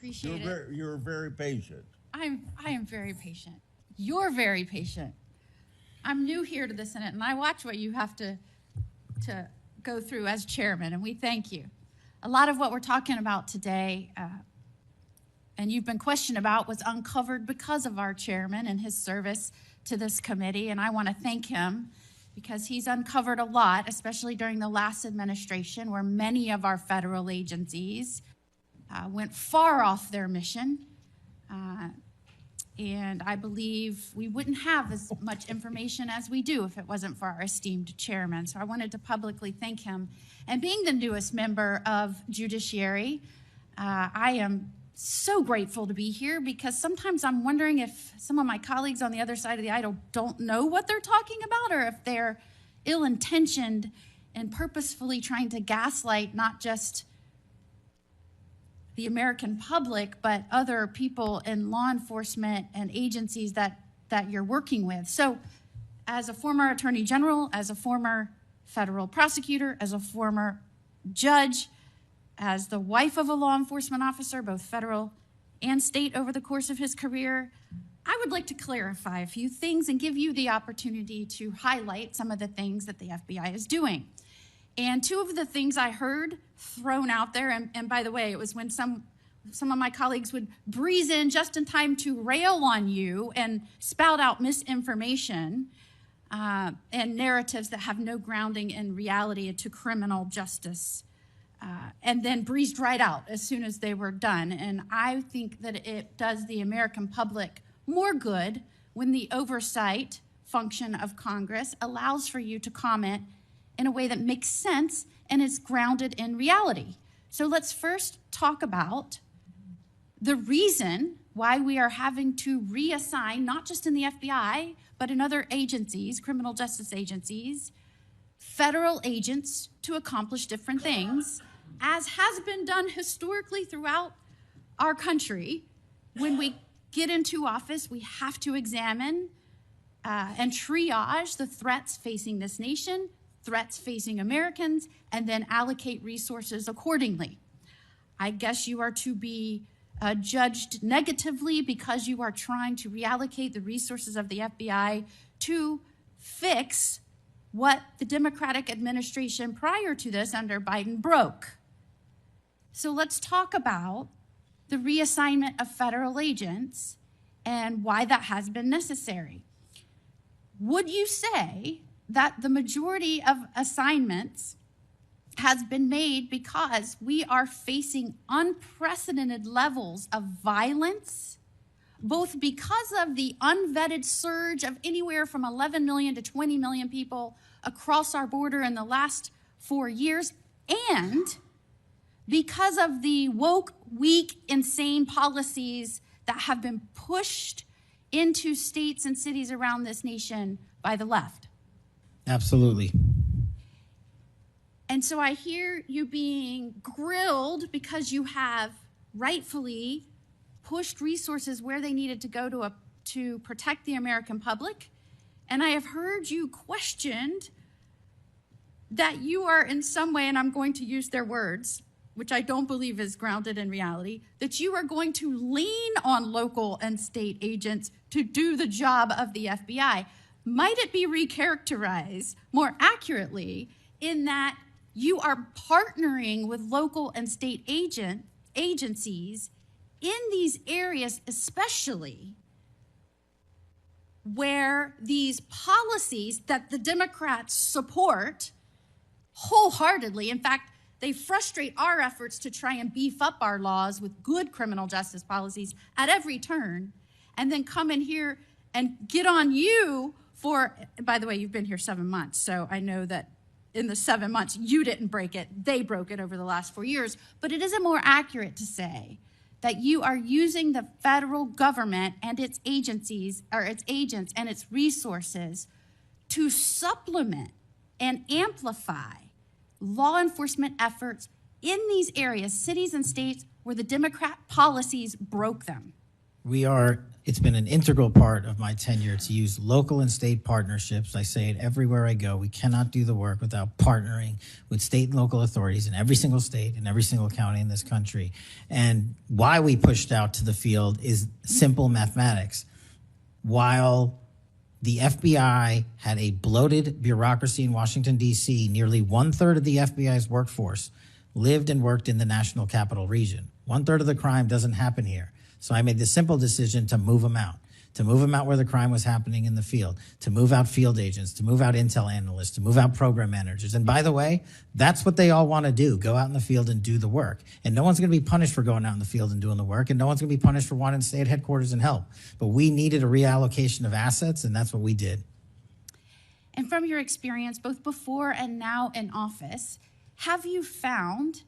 Appreciate it. You're very patient. I am very patient. You're very patient. I'm new here to the Senate, and I watch what you have to go through as chairman, and we thank you. A lot of what we're talking about today, and you've been questioned about, was uncovered because of our chairman and his service to this committee, and I want to thank him because he's uncovered a lot, especially during the last administration, where many of our federal agencies went far off their mission. And I believe we wouldn't have as much information as we do if it wasn't for our esteemed chairman. So I wanted to publicly thank him. And being the newest member of Judiciary, I am so grateful to be here because sometimes I'm wondering if some of my colleagues on the other side of the aisle don't know what they're talking about, or if they're ill-intentioned and purposefully trying to gaslight not just the American public, but other people in law enforcement and agencies that you're working with. So as a former attorney general, as a former federal prosecutor, as a former judge, as the wife of a law enforcement officer, both federal and state over the course of his career, I would like to clarify a few things and give you the opportunity to highlight some of the things that the FBI is doing. And two of the things I heard thrown out there, and by the way, it was when some of my colleagues would breeze in just in time to rail on you and spout out misinformation and narratives that have no grounding in reality to criminal justice, and then breezed right out as soon as they were done. And I think that it does the American public more good when the oversight function of Congress allows for you to comment in a way that makes sense and is grounded in reality. So let's first talk about the reason why we are having to reassign, not just in the FBI, but in other agencies, criminal justice agencies, federal agents to accomplish different things, as has been done historically throughout our country. When we get into office, we have to examine and triage the threats facing this nation, threats facing Americans, and then allocate resources accordingly. I guess you are to be judged negatively because you are trying to reallocate the resources of the FBI to fix what the Democratic administration prior to this under Biden broke. So let's talk about the reassignment of federal agents and why that has been necessary. Would you say that the majority of assignments has been made because we are facing unprecedented levels of violence, both because of the unvetted surge of anywhere from 11 million to 20 million people across our border in the last 4 years, and because of the woke, weak, insane policies that have been pushed into states and cities around this nation by the left? Absolutely. And so I hear you being grilled because you have rightfully pushed resources where they needed to go to protect the American public. And I have heard you questioned that you are in some way, and I'm going to use their words, which I don't believe is grounded in reality, that you are going to lean on local and state agents to do the job of the FBI. Might it be recharacterized more accurately in that you are partnering with local and state agencies in these areas, especially where these policies that the Democrats support wholeheartedly, in fact, they frustrate our efforts to try and beef up our laws with good criminal justice policies at every turn, and then come in here and get on you for, by the way, you've been here 7 months, so I know that in the 7 months, you didn't break it, they broke it over the last 4 years, but it isn't more accurate to say that you are using the federal government and its agencies, or its agents and its resources to supplement and amplify law enforcement efforts in these areas, cities and states, where the Democrat policies broke them. It's been an integral part of my tenure to use local and state partnerships. I say it everywhere I go. We cannot do the work without partnering with state and local authorities in every single state and every single county in this country. And why we pushed out to the field is simple mathematics. While the FBI had a bloated bureaucracy in Washington, D.C., nearly 1/3 of the FBI's workforce lived and worked in the national capital region. 1/3 of the crime doesn't happen here. So I made the simple decision to move them out where the crime was happening in the field, to move out field agents, to move out intel analysts, to move out program managers. And by the way, that's what they all want to do, go out in the field and do the work. And no one's going to be punished for going out in the field and doing the work, and no one's going to be punished for wanting to stay at headquarters and help. But we needed a reallocation of assets, and that's what we did. And from your experience, both before and now in office, have you found